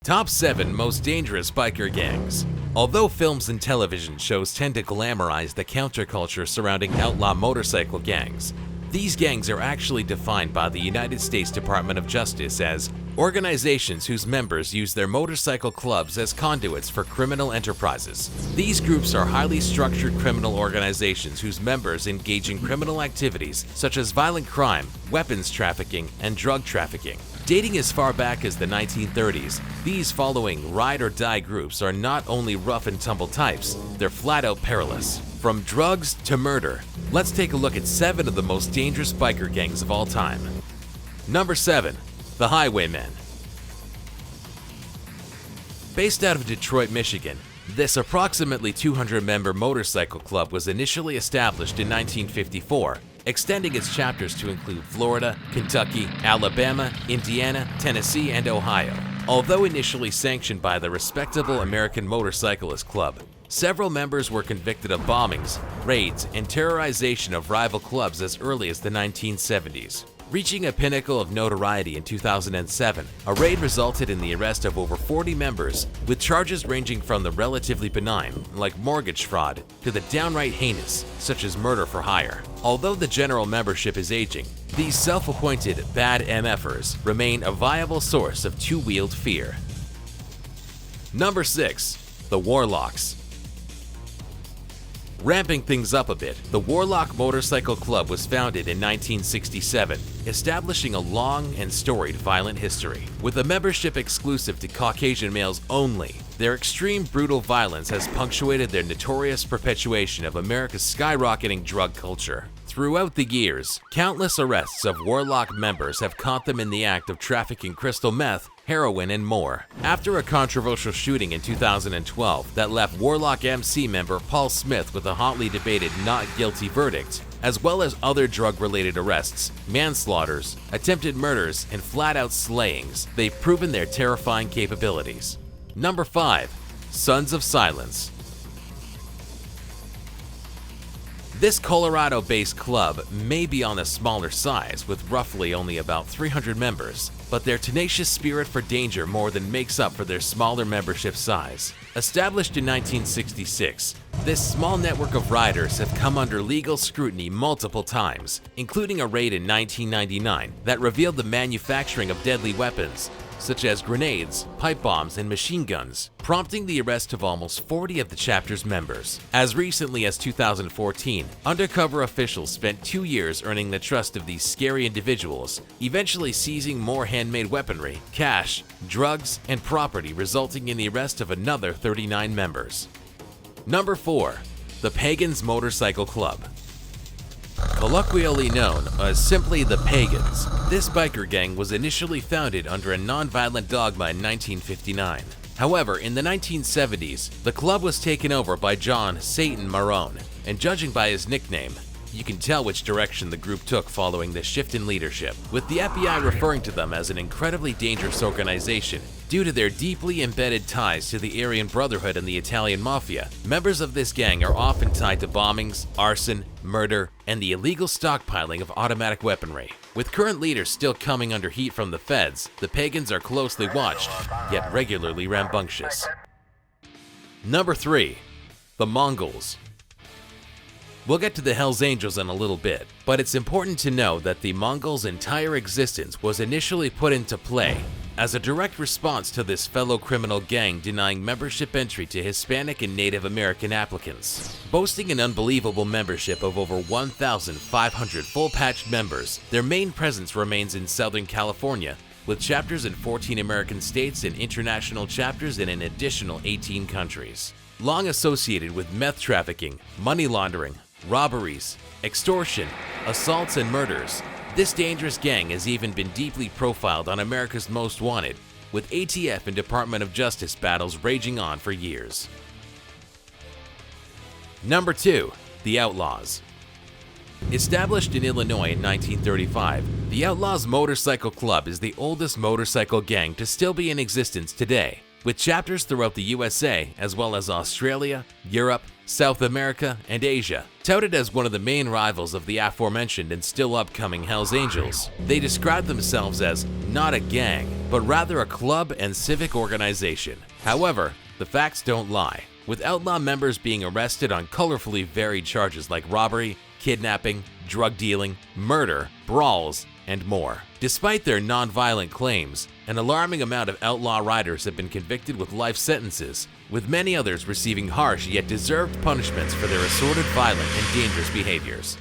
Top 7 Most Dangerous Biker Gangs. Although films and television shows tend to glamorize the counterculture surrounding outlaw motorcycle gangs, these gangs are actually defined by the United States Department of Justice as organizations whose members use their motorcycle clubs as conduits for criminal enterprises. These groups are highly structured criminal organizations whose members engage in criminal activities such as violent crime, weapons trafficking, and drug trafficking. Dating as far back as the 1930s, these following ride-or-die groups are not only rough and tumble types, they're flat-out perilous. From drugs to murder, let's take a look at 7 of the most dangerous biker gangs of all time. Number 7. The Highwaymen. Based out of Detroit, Michigan, this approximately 200-member motorcycle club was initially established in 1954, extending its chapters to include Florida, Kentucky, Alabama, Indiana, Tennessee, and Ohio. Although initially sanctioned by the respectable American Motorcyclist Club, several members were convicted of bombings, raids, and terrorization of rival clubs as early as the 1970s. Reaching a pinnacle of notoriety in 2007, a raid resulted in the arrest of over 40 members, with charges ranging from the relatively benign, like mortgage fraud, to the downright heinous, such as murder for hire. Although the general membership is aging, these self-appointed bad MFers remain a viable source of two-wheeled fear. Number 6. The Warlocks. Ramping things up a bit, the Warlock Motorcycle Club was founded in 1967, establishing a long and storied violent history. With a membership exclusive to Caucasian males only, their extreme brutal violence has punctuated their notorious perpetuation of America's skyrocketing drug culture. Throughout the years, countless arrests of Warlock members have caught them in the act of trafficking crystal meth, heroin, and more. After a controversial shooting in 2012 that left Warlock MC member Paul Smith with a hotly debated not guilty verdict, as well as other drug-related arrests, manslaughters, attempted murders, and flat-out slayings, they've proven their terrifying capabilities. Number 5. Sons of Silence. This Colorado-based club may be on a smaller size, with roughly only about 300 members, but their tenacious spirit for danger more than makes up for their smaller membership size. Established in 1966, this small network of riders have come under legal scrutiny multiple times, including a raid in 1999 that revealed the manufacturing of deadly weapons, such as grenades, pipe bombs, and machine guns, prompting the arrest of almost 40 of the chapter's members. As recently as 2014, undercover officials spent 2 years earning the trust of these scary individuals, eventually seizing more handmade weaponry, cash, drugs, and property, resulting in the arrest of another 39 members. Number 4. The Pagan's Motorcycle Club. Colloquially known as simply the Pagans, this biker gang was initially founded under a non-violent dogma in 1959. However, in the 1970s, the club was taken over by John "Satan" Marone, and judging by his nickname, you can tell which direction the group took following the shift in leadership, with the FBI referring to them as an incredibly dangerous organization due to their deeply embedded ties to the Aryan Brotherhood and the Italian Mafia. Members of this gang are often tied to bombings, arson, murder, and the illegal stockpiling of automatic weaponry. With current leaders still coming under heat from the feds, the Pagans are closely watched, yet regularly rambunctious. Number 3. The Mongols. We'll get to the Hells Angels in a little bit, but it's important to know that the Mongols' entire existence was initially put into play as a direct response to this fellow criminal gang denying membership entry to Hispanic and Native American applicants. Boasting an unbelievable membership of over 1,500 full-patched members, their main presence remains in Southern California, with chapters in 14 American states and international chapters in an additional 18 countries. Long associated with meth trafficking, money laundering, robberies, extortion, assaults, and murders, this dangerous gang has even been deeply profiled on America's Most Wanted, with ATF and Department of Justice battles raging on for years. Number 2. The Outlaws. Established in Illinois in 1935, the Outlaws Motorcycle Club is the oldest motorcycle gang to still be in existence today, with chapters throughout the USA as well as Australia, Europe, South America, and Asia. Touted as one of the main rivals of the aforementioned and still upcoming Hells Angels, they describe themselves as not a gang, but rather a club and civic organization. However, the facts don't lie, with outlaw members being arrested on colorfully varied charges like robbery, kidnapping, drug dealing, murder, brawls, and more. Despite their non-violent claims, an alarming amount of outlaw riders have been convicted with life sentences, with many others receiving harsh yet deserved punishments for their assorted violent and dangerous behaviors.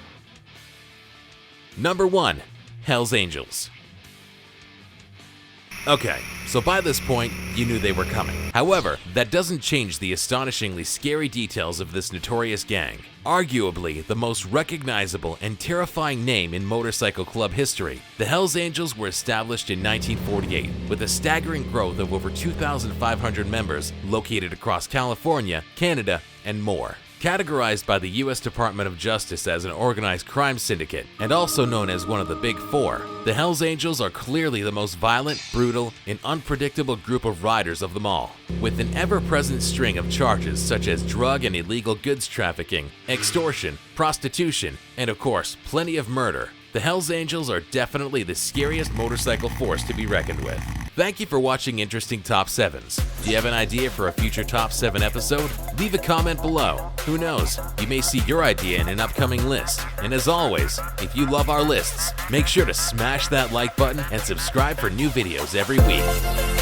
Number 1. Hells Angels. Okay, so by this point, you knew they were coming. However, that doesn't change the astonishingly scary details of this notorious gang. Arguably the most recognizable and terrifying name in motorcycle club history, the Hells Angels were established in 1948 with a staggering growth of over 2,500 members located across California, Canada, and more. Categorized by the U.S. Department of Justice as an organized crime syndicate and also known as one of the Big Four, the Hells Angels are clearly the most violent, brutal, and unpredictable group of riders of them all, with an ever-present string of charges such as drug and illegal goods trafficking, extortion, prostitution, and of course, plenty of murder. The Hells Angels are definitely the scariest motorcycle force to be reckoned with. Thank you for watching Interesting Top 7s. Do you have an idea for a future Top 7 episode? Leave a comment below. Who knows, you may see your idea in an upcoming list. And as always, if you love our lists, make sure to smash that like button and subscribe for new videos every week.